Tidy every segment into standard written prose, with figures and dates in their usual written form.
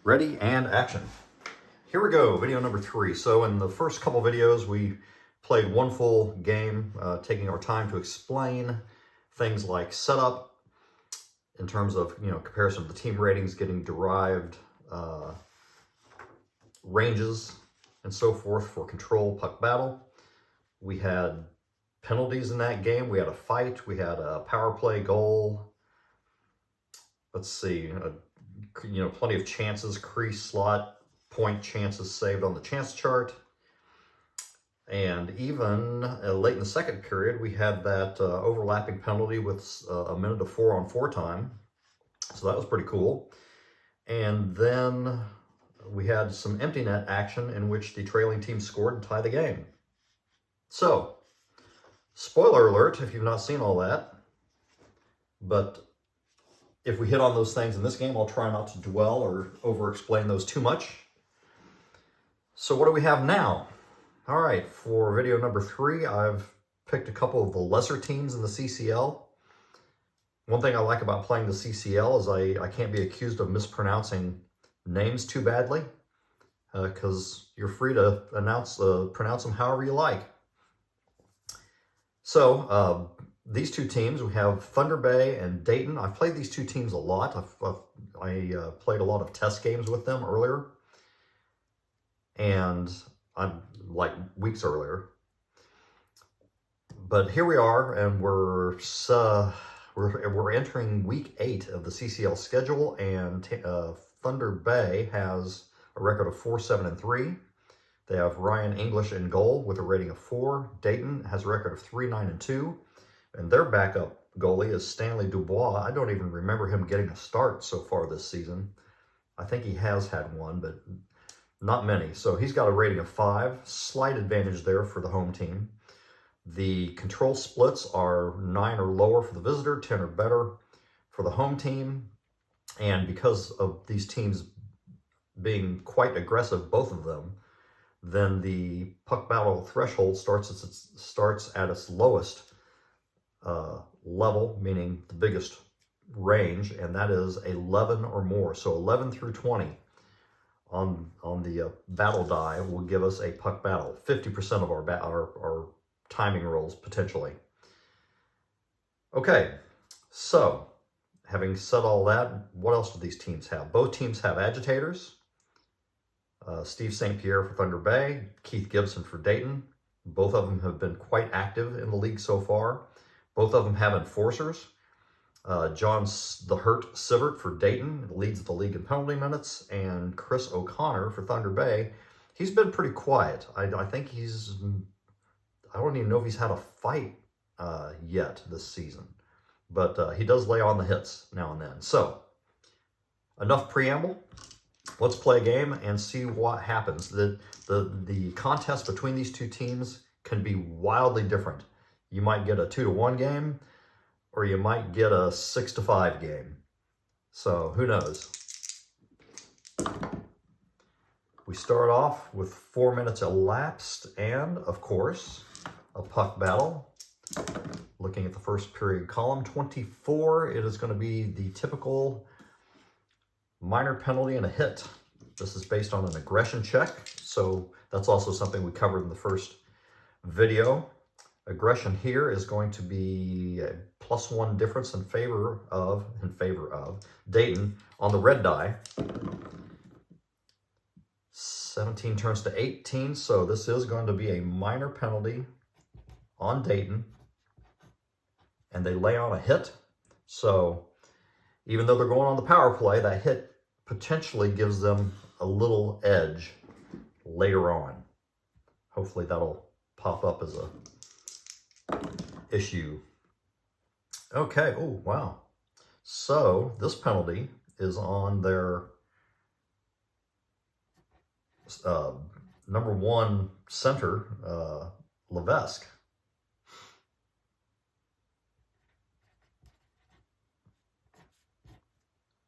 Ready and action. Here we go, video number 3. So in the first couple videos, we played one full game, taking our time to explain things like setup in terms of, comparison of the team ratings, getting derived ranges and so forth for control puck battle. We had penalties in that game. We had a fight. We had a power play goal. Let's see, plenty of chances, crease, slot, point chances saved on the chance chart. And even late in the second period, we had that overlapping penalty with a minute of 4-on-4 time. So that was pretty cool. And then we had some empty net action in which the trailing team scored and tied the game. So, spoiler alert if you've not seen all that. But if we hit on those things in this game, I'll try not to dwell or over-explain those too much. So what do we have now? All right, for video number 3, I've picked a couple of the lesser teams in the CCL. One thing I like about playing the CCL is I can't be accused of mispronouncing names too badly, because you're free to pronounce them however you like. So, these two teams, we have Thunder Bay and Dayton. I've played these two teams a lot. I played a lot of test games with them earlier, and I'm like weeks earlier. But here we are, and we're entering week 8 of the CCL schedule, and Thunder Bay has a record of 4-7-3. They have Ryan English in goal with a rating of 4. Dayton has a record of 3-9-2. And their backup goalie is Stanley Dubois. I don't even remember him getting a start so far this season. I think he has had one, but not many. So he's got a rating of 5. Slight advantage there for the home team. The control splits are 9 or lower for the visitor, 10 or better for the home team. And because of these teams being quite aggressive, both of them, then the puck battle threshold starts at its lowest level, meaning the biggest range, and that is 11 or more. So 11 through 20 on the battle die will give us a puck battle. 50% of our timing rolls potentially. Okay, so having said all that, what else do these teams have? Both teams have agitators. Steve St. Pierre for Thunder Bay, Keith Gibson for Dayton. Both of them have been quite active in the league so far. Both of them have enforcers. John the Hurt Sivert for Dayton leads the league in penalty minutes, and Chris O'Connor for Thunder Bay. He's been pretty quiet. I think I don't even know if he's had a fight yet this season, but he does lay on the hits now and then. So, enough preamble. Let's play a game and see what happens. The contest between these two teams can be wildly different. You might get a 2-1 game, or you might get a 6-5 game. So who knows? We start off with 4 minutes elapsed, and of course, a puck battle. Looking at the first period column, 24, it is going to be the typical minor penalty and a hit. This is based on an aggression check, so that's also something we covered in the first video. Aggression here is going to be a +1 difference in favor of Dayton on the red die. 17 turns to 18, so this is going to be a minor penalty on Dayton, and they lay on a hit. So even though they're going on the power play, that hit potentially gives them a little edge later on. Hopefully that'll pop up as a issue. Okay, oh wow. So this penalty is on their number 1 center, Levesque.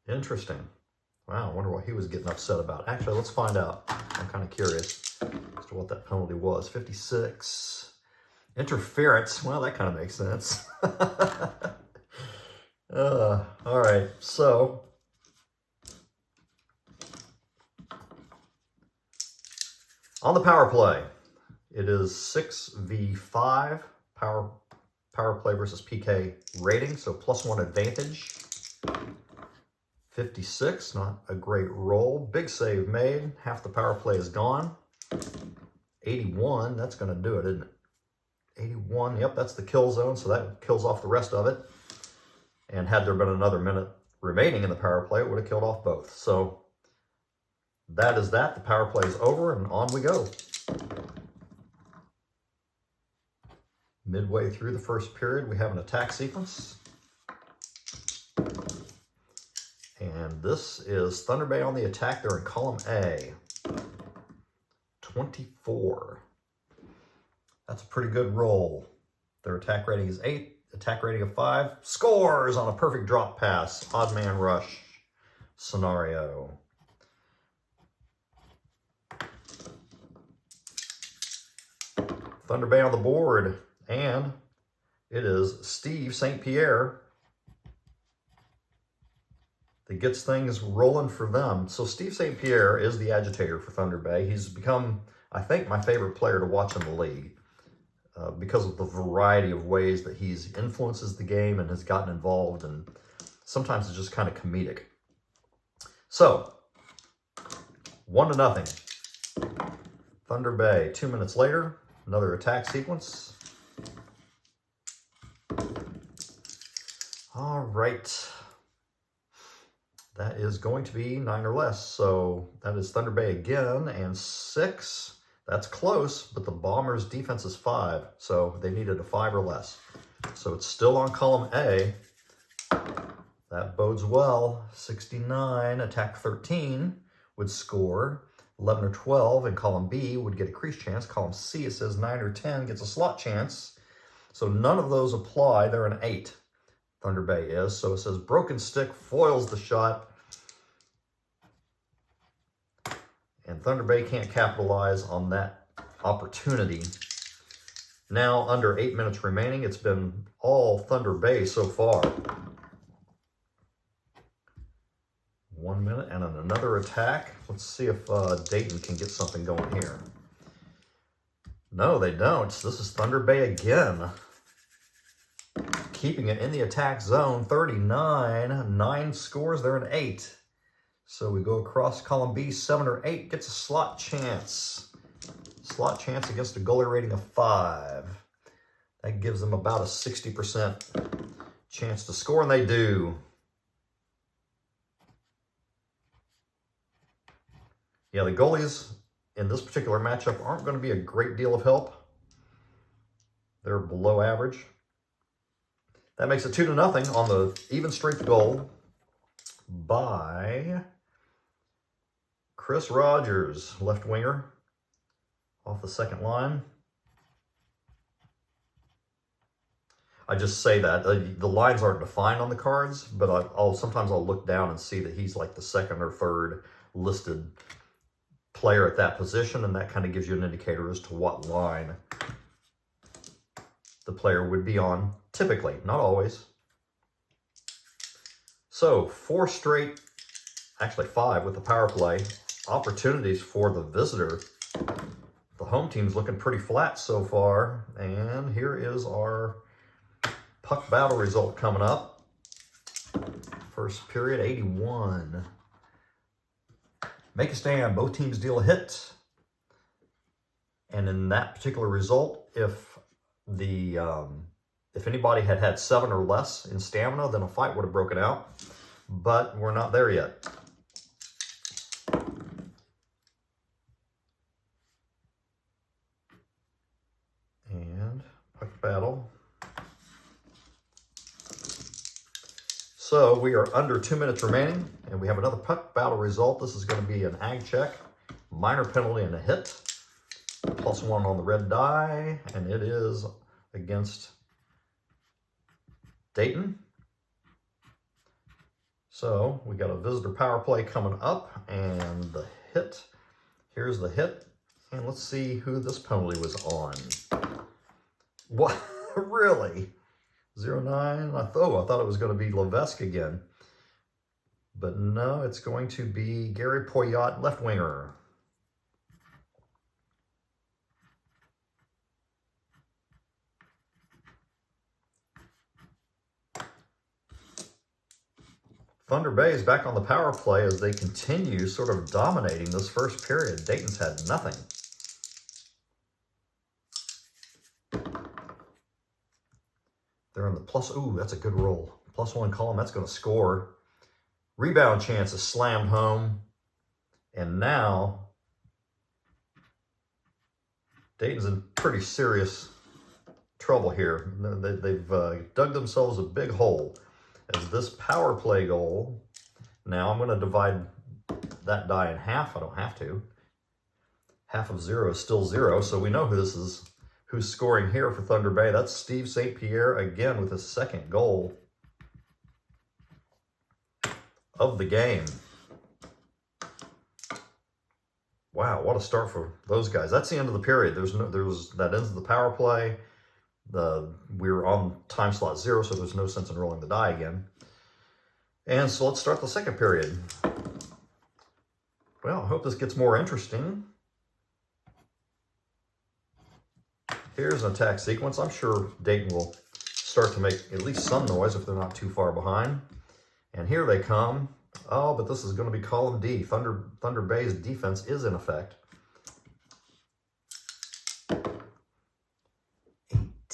Interesting. Wow, I wonder what he was getting upset about. Actually, let's find out. I'm kind of curious as to what that penalty was. 56. Interference. Well, that kind of makes sense. All right, so On the power play, it is 6v5 power play versus PK rating, so +1 advantage. 56, not a great roll. Big save made. Half the power play is gone. 81, that's going to do it, isn't it? 81, yep, that's the kill zone, so that kills off the rest of it. And had there been another minute remaining in the power play, it would have killed off both. So that is that. The power play is over, and on we go. Midway through the first period, we have an attack sequence. And this is Thunder Bay on the attack. They're in column A. 24. That's a pretty good roll. Their attack rating is 8, attack rating of 5. Scores on a perfect drop pass. Odd man rush scenario. Thunder Bay on the board. And it is Steve St. Pierre that gets things rolling for them. So Steve St. Pierre is the agitator for Thunder Bay. He's become, I think, my favorite player to watch in the league because of the variety of ways that he's influences the game and has gotten involved, and sometimes it's just kind of comedic. So, 1-0. Thunder Bay. 2 minutes later, another attack sequence. All right. That is going to be 9 or less. So that is Thunder Bay again, and 6. That's close, but the Bombers' defense is 5, so they needed a 5 or less. So it's still on column A. That bodes well. 69, attack 13 would score. 11 or 12 in column B would get a crease chance. Column C, it says 9 or 10 gets a slot chance. So none of those apply. They're an 8. Thunder Bay is. So it says broken stick foils the shot. And Thunder Bay can't capitalize on that opportunity. Now, under 8 minutes remaining, it's been all Thunder Bay so far. 1 minute and another attack. Let's see if Dayton can get something going here. No, they don't. This is Thunder Bay again. Keeping it in the attack zone. 39. 9 scores. They're an 8. So we go across column B. 7 or 8 gets a slot chance. Slot chance against a goalie rating of 5. That gives them about a 60% chance to score, and they do. Yeah, the goalies in this particular matchup aren't going to be a great deal of help. They're below average. That makes it 2-0 on the even strength goal by Chris Rogers, left winger, off the second line. I just say that. The lines aren't defined on the cards, but sometimes I'll look down and see that he's like the second or third listed player at that position, and that kind of gives you an indicator as to what line the player would be on, typically, not always. So 4 straight, actually 5 with the power play, opportunities for the visitor. The home team's looking pretty flat so far, and here is our puck battle result coming up. First period, 81. Make a stand, both teams deal a hit. And in that particular result, if anybody had had 7 or less in stamina, then a fight would have broken out. But we're not there yet. And puck battle. So we are under 2 minutes remaining, and we have another puck battle result. This is going to be an ag check, minor penalty and a hit. +1 on the red die, and it is against Dayton. So we got a visitor power play coming up, and the hit. Here's the hit, and let's see who this penalty was on. What? Really? 09? I thought it was going to be Levesque again. But no, it's going to be Gary Poyot, left winger. Thunder Bay is back on the power play as they continue sort of dominating this first period. Dayton's had nothing. They're in the plus, ooh, that's a good roll. +1 column, that's going to score. Rebound chance is slammed home. And now, Dayton's in pretty serious trouble here. They've dug themselves a big hole. As this power play goal, now I'm going to divide that die in half. I don't have to. Half of 0 is still 0, so we know who this is. Who's scoring here for Thunder Bay? That's Steve St. Pierre again with his second goal of the game. Wow, what a start for those guys. That's the end of the period. That ends the power play. We're on time slot 0, so there's no sense in rolling the die again. And so let's start the second period. Well, I hope this gets more interesting. Here's an attack sequence. I'm sure Dayton will start to make at least some noise if they're not too far behind. And here they come. Oh, but this is going to be column D. Thunder Bay's defense is in effect.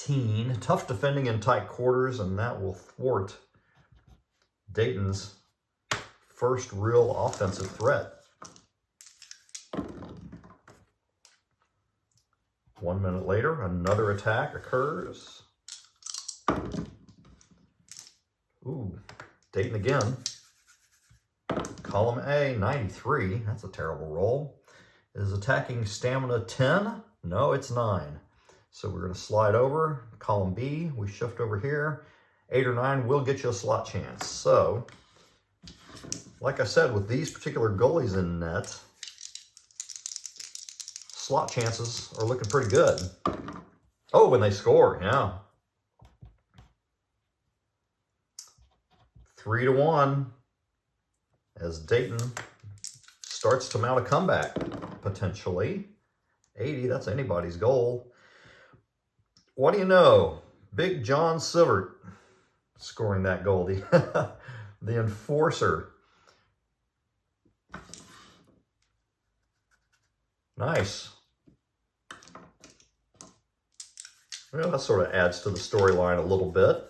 18. Tough defending in tight quarters, and that will thwart Dayton's first real offensive threat. 1 minute later, another attack occurs. Ooh, Dayton again. Column A, 93. That's a terrible roll. Is attacking stamina 10? No, it's 9. So we're going to slide over. Column B, we shift over here. 8 or 9 will get you a slot chance. So, like I said, with these particular goalies in net, slot chances are looking pretty good. Oh, when they score, yeah. 3-1 as Dayton starts to mount a comeback, potentially. 80, that's anybody's goal. What do you know? Big John Sivert scoring that goal, the enforcer. Nice. Well, that sort of adds to the storyline a little bit.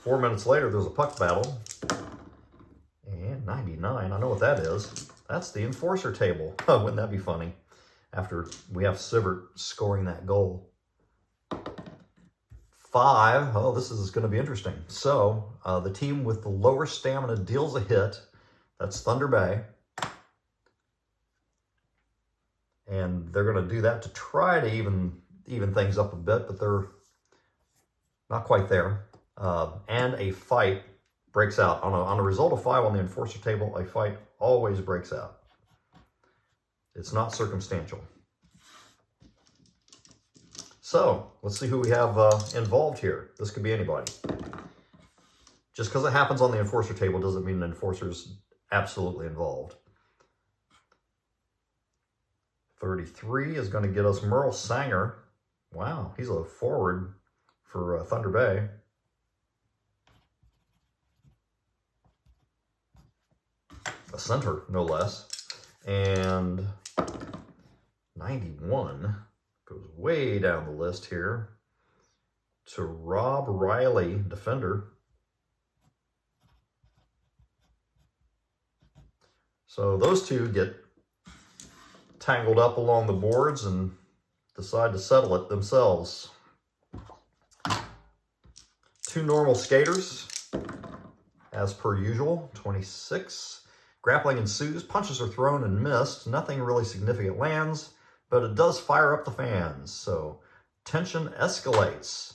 Four minutes later, there's a puck battle. And 99, I know what that is. That's the enforcer table. Oh, wouldn't that be funny? After we have Sivert scoring that goal. 5, oh, this is going to be interesting. So, the team with the lower stamina deals a hit. That's Thunder Bay. And they're going to do that to try to even things up a bit, but they're not quite there. And a fight breaks out. On a result of 5 on the enforcer table, a fight always breaks out. It's not circumstantial. So, let's see who we have involved here. This could be anybody. Just because it happens on the enforcer table doesn't mean the enforcer's absolutely involved. 33 is going to get us Merle Sanger. Wow, he's a forward for Thunder Bay. A center, no less. And 91 goes way down the list here to Rob Riley, defender. So those two get tangled up along the boards and decide to settle it themselves. 2 normal skaters, as per usual, 26. Grappling ensues, punches are thrown and missed. Nothing really significant lands, but it does fire up the fans. So tension escalates.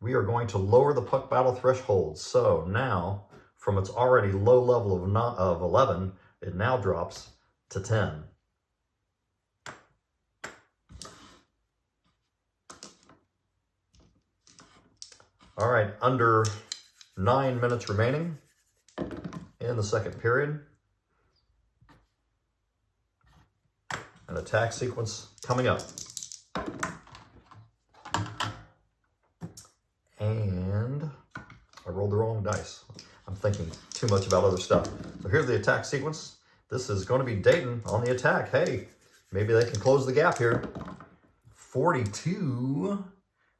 We are going to lower the puck battle threshold. So now, from its already low level of 11, it now drops to 10. All right, under 9 minutes remaining in the second period. An attack sequence coming up. thinking too much about other stuff. So here's the attack sequence. This is going to be Dayton on the attack. Hey, maybe they can close the gap here. 42,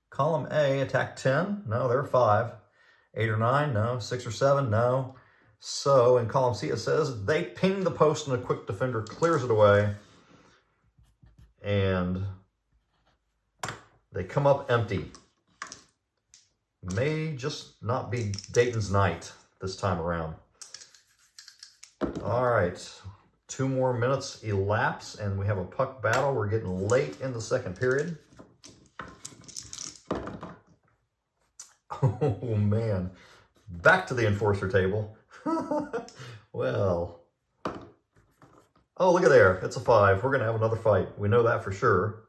column A, attack 10. No, they're 5. 8 or 9, no. 6 or 7, no. So in column C it says they ping the post and a quick defender clears it away. And they come up empty. May just not be Dayton's night this time around. All right, 2 more minutes elapse and we have a puck battle. We're getting late in the second period. Oh man, back to the enforcer table. Well, oh, look at there, it's a 5. We're gonna have another fight. We know that for sure.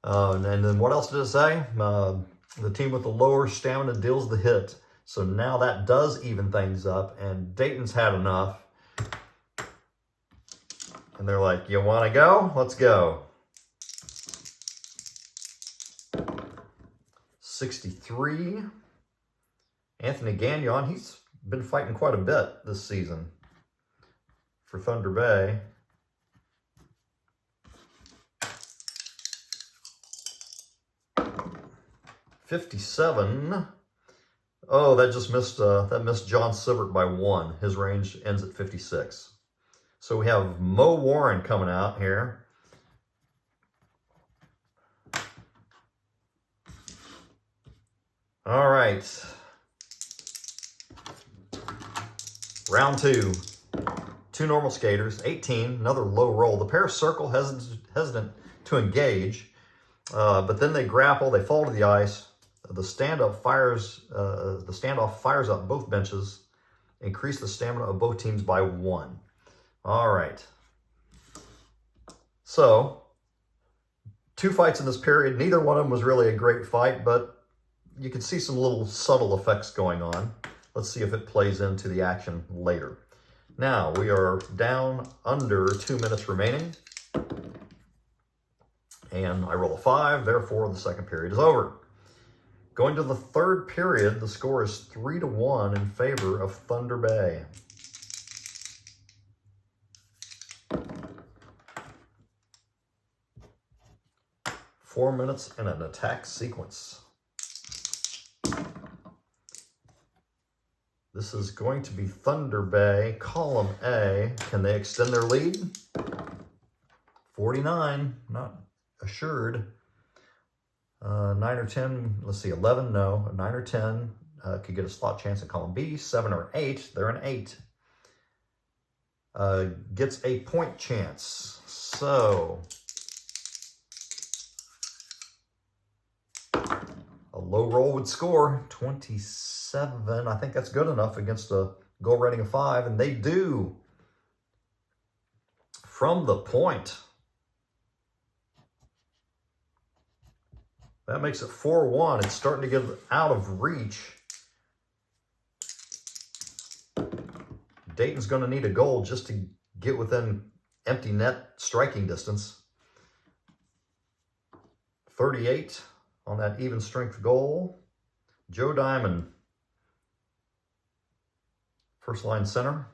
And then what else did it say? The team with the lower stamina deals the hit. So now that does even things up, and Dayton's had enough. And they're like, you want to go? Let's go. 63. Anthony Gagnon, he's been fighting quite a bit this season for Thunder Bay. $57. Oh, that just missed. That missed John Sibert by 1. His range ends at 56. So we have Mo Warren coming out here. All right. Round 2. 2 normal skaters. 18. Another low roll. The pair circle hesitant to engage, but then they grapple. They fall to the ice. The standoff fires up both benches, increase the stamina of both teams by 1. All right. So, 2 fights in this period. Neither one of them was really a great fight, but you can see some little subtle effects going on. Let's see if it plays into the action later. Now, we are down under 2 minutes remaining. And I roll a 5, therefore the second period is over. Going to the third period, the score is 3-1 in favor of Thunder Bay. Four minutes and an attack sequence. This is going to be Thunder Bay, column A. Can they extend their lead? 49, not assured. 9 or 10, let's see, 11, no. 9 or 10 could get a slot chance in column B. 7 or 8, they're an 8. Gets a point chance. So, a low roll would score 27. I think that's good enough against a goal rating of 5, and they do. From the point. That makes it 4-1. It's starting to get out of reach. Dayton's going to need a goal just to get within empty net striking distance. 38 on that even strength goal. Joe Diamond, first line center.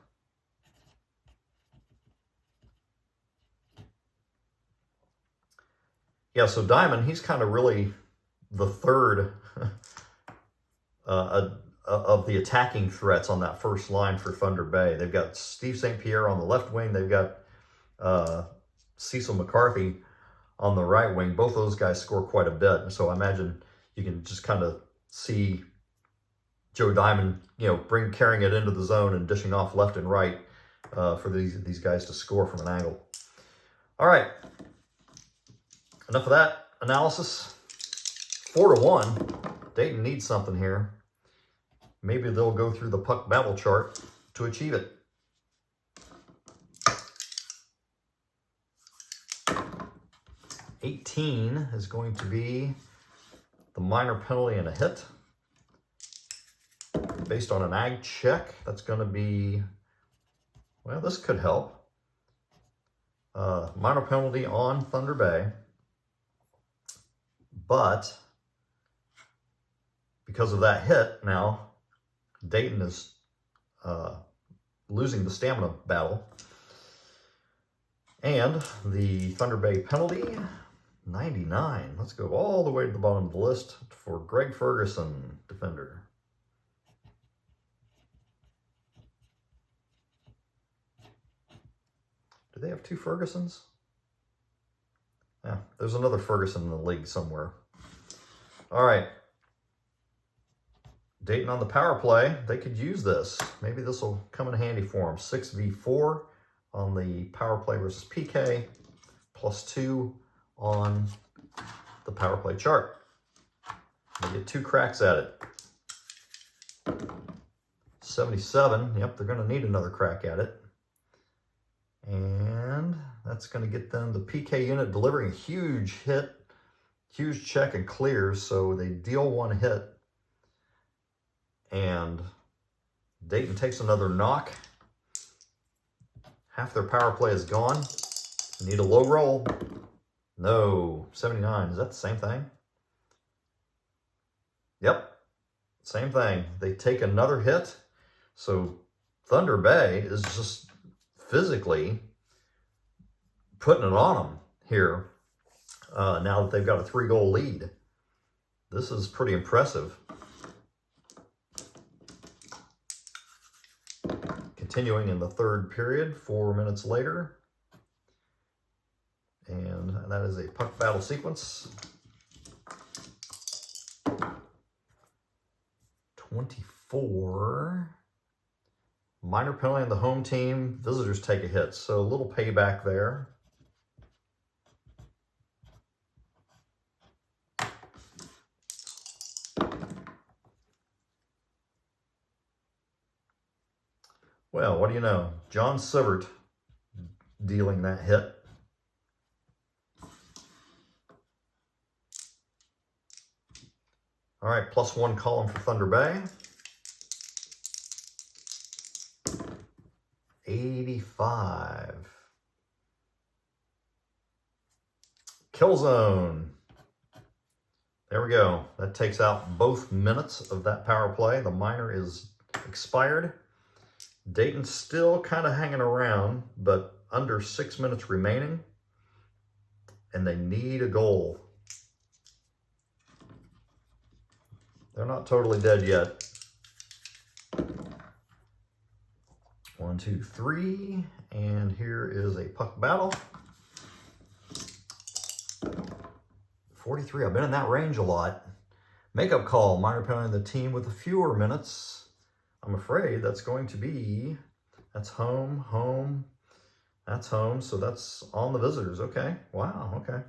Yeah, so Diamond, he's kind of really the third of the attacking threats on that first line for Thunder Bay. They've got Steve St. Pierre on the left wing. They've got Cecil McCarthy on the right wing. Both of those guys score quite a bit. So I imagine you can just kind of see Joe Diamond, carrying it into the zone and dishing off left and right for these guys to score from an angle. All right. Enough of that analysis. 4-1. Dayton needs something here. Maybe they'll go through the puck battle chart to achieve it. $18 is going to be the minor penalty and a hit. Based on an ag check, that's going to be, well, this could help. Minor penalty on Thunder Bay. But because of that hit now, Dayton is losing the stamina battle. And the Thunder Bay penalty, 99. Let's go all the way to the bottom of the list for Greg Ferguson, defender. Do they have two Fergusons? Yeah, there's another Ferguson in the league somewhere. All right. Dayton on the power play. They could use this. Maybe this will come in handy for them. 6v4 on the power play versus PK, +2 on the power play chart. They get 2 cracks at it. 77. Yep, they're going to need another crack at it. And that's going to get them the PK unit delivering a huge hit, huge check and clears. So they deal 1 hit. And Dayton takes another knock. Half their power play is gone. Need a low roll. No, 79. Is that the same thing? Yep, same thing. They take another hit. So Thunder Bay is just physically putting it on them here now that they've got a 3-goal lead. This is pretty impressive. Continuing in the 3rd period, 4 minutes later. And that is a puck battle sequence. 24. Minor penalty on the home team. Visitors take a hit. So a little payback there. Well, what do you know? John Sivert dealing that hit. All right, +1 column for Thunder Bay. 85. Kill zone. There we go. That takes out both minutes of that power play. The minor is expired. Dayton's still kind of hanging around, but under 6 minutes remaining. And they need a goal. They're not totally dead yet. 1, 2, 3. And here is a puck battle. 43. I've been in that range a lot. Makeup call. Minor penalty on the team with a fewer minutes. I'm afraid that's going to be, that's home, home, that's home. So that's on the visitors. Okay. Wow. Okay.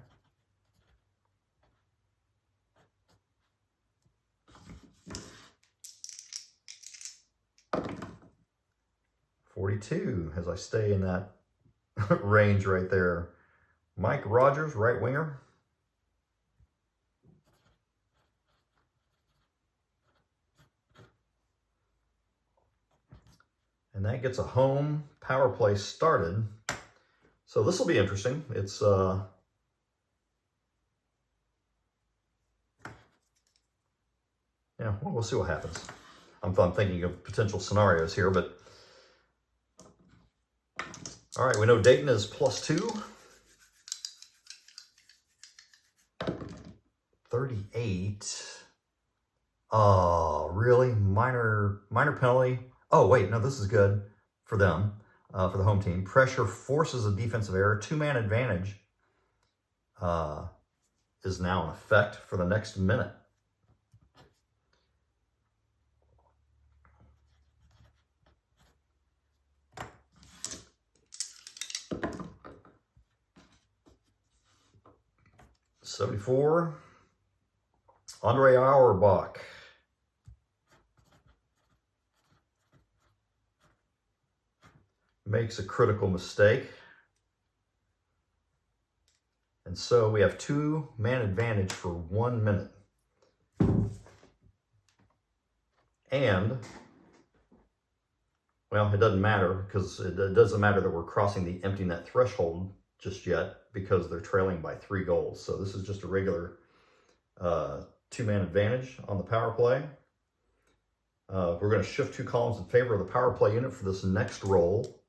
.42 as I stay in that range right there. Mike Rogers, right winger. And that gets a home power play started. So this will be interesting. It's yeah, well, we'll see what happens. I'm thinking of potential scenarios here, but all right, we know Dayton is +2. 38. Oh, really? Minor penalty. Oh, wait, no, this is good for them, for the home team. Pressure forces a defensive error. 2-man advantage is now in effect for the next minute. .74. Andre Auerbach. Makes a critical mistake. And so we have 2-man advantage for 1 minute. And, well, it doesn't matter because it doesn't matter that we're crossing the empty net threshold just yet because they're trailing by 3 goals. So this is just a regular 2-man advantage on the power play. We're going to shift 2 columns in favor of the power play unit for this next roll.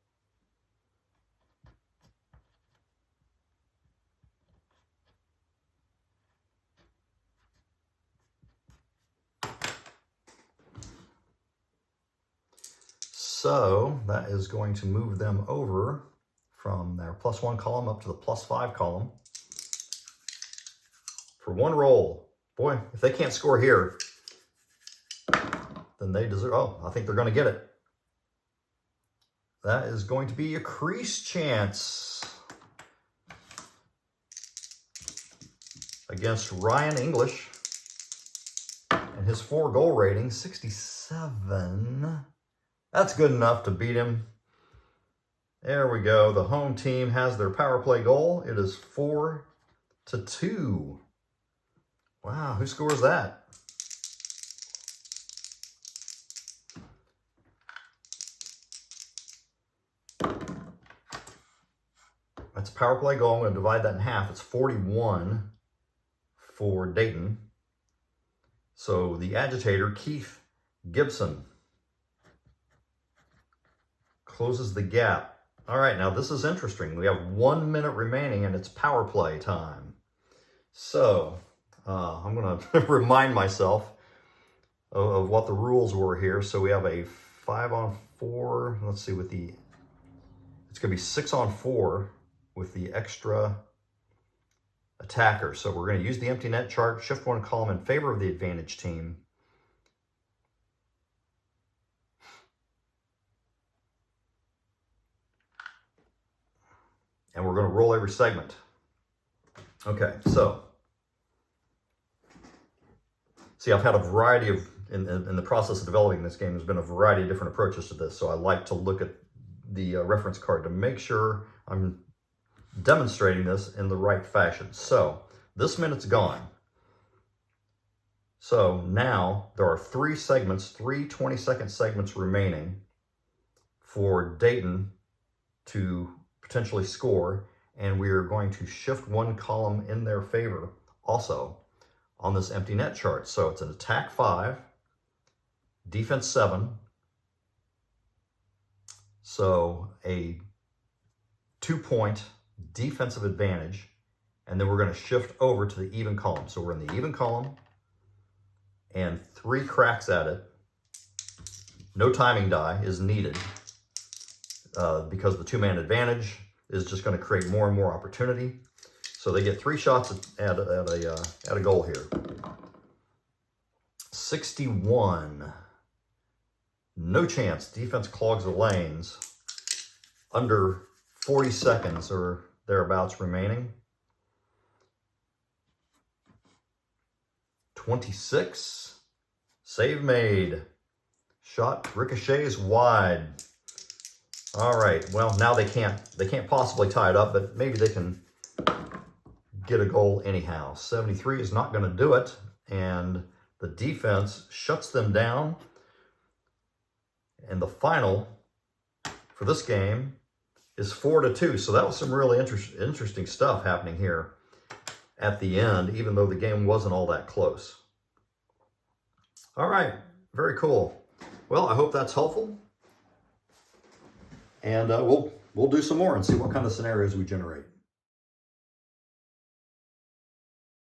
So that is going to move them over from their +1 column up to the +5 column for 1 roll. Boy, if they can't score here, then they deserve, oh, I think they're going to get it. That is going to be a crease chance against Ryan English and his 4-goal rating, 67. That's good enough to beat him. There we go. The home team has their power play goal. It is 4-2. Wow, who scores that? That's a power play goal. I'm going to divide that in half. It's 41 for Dayton. So the agitator, Keith Gibson, closes the gap. All right, now this is interesting. We have 1 minute remaining and it's power play time. So I'm going to remind myself of what the rules were here. So we have a 5-on-4. Let's see, it's going to be 6-on-4 with the extra attacker. So we're going to use the empty net chart, shift 1 column in favor of the advantage team. And we're going to roll every segment. Okay, so see, I've had a variety of, in the process of developing this game, there's been a variety of different approaches to this. So I like to look at the reference card to make sure I'm demonstrating this in the right fashion. So this minute's gone. So now there are 3 segments, 3 20-second segments remaining for Dayton to potentially score, and we are going to shift 1 column in their favor also on this empty net chart. So it's an attack 5, defense 7, so a 2-point defensive advantage, and then we're going to shift over to the even column. So we're in the even column and 3 cracks at it. No timing die is needed because the 2-man advantage is just going to create more and more opportunity. So they get 3 shots at a goal here. 61. No chance. Defense clogs the lanes. Under 40 seconds or thereabouts remaining. 26. Save made. Shot ricochets wide. All right. Well, now they can't possibly tie it up, but maybe they can get a goal anyhow. 73 is not going to do it, and the defense shuts them down. And the final for this game is 4-2. So that was some really interesting stuff happening here at the end, even though the game wasn't all that close. All right, very cool. Well, I hope that's helpful. And we'll do some more and see what kind of scenarios we generate.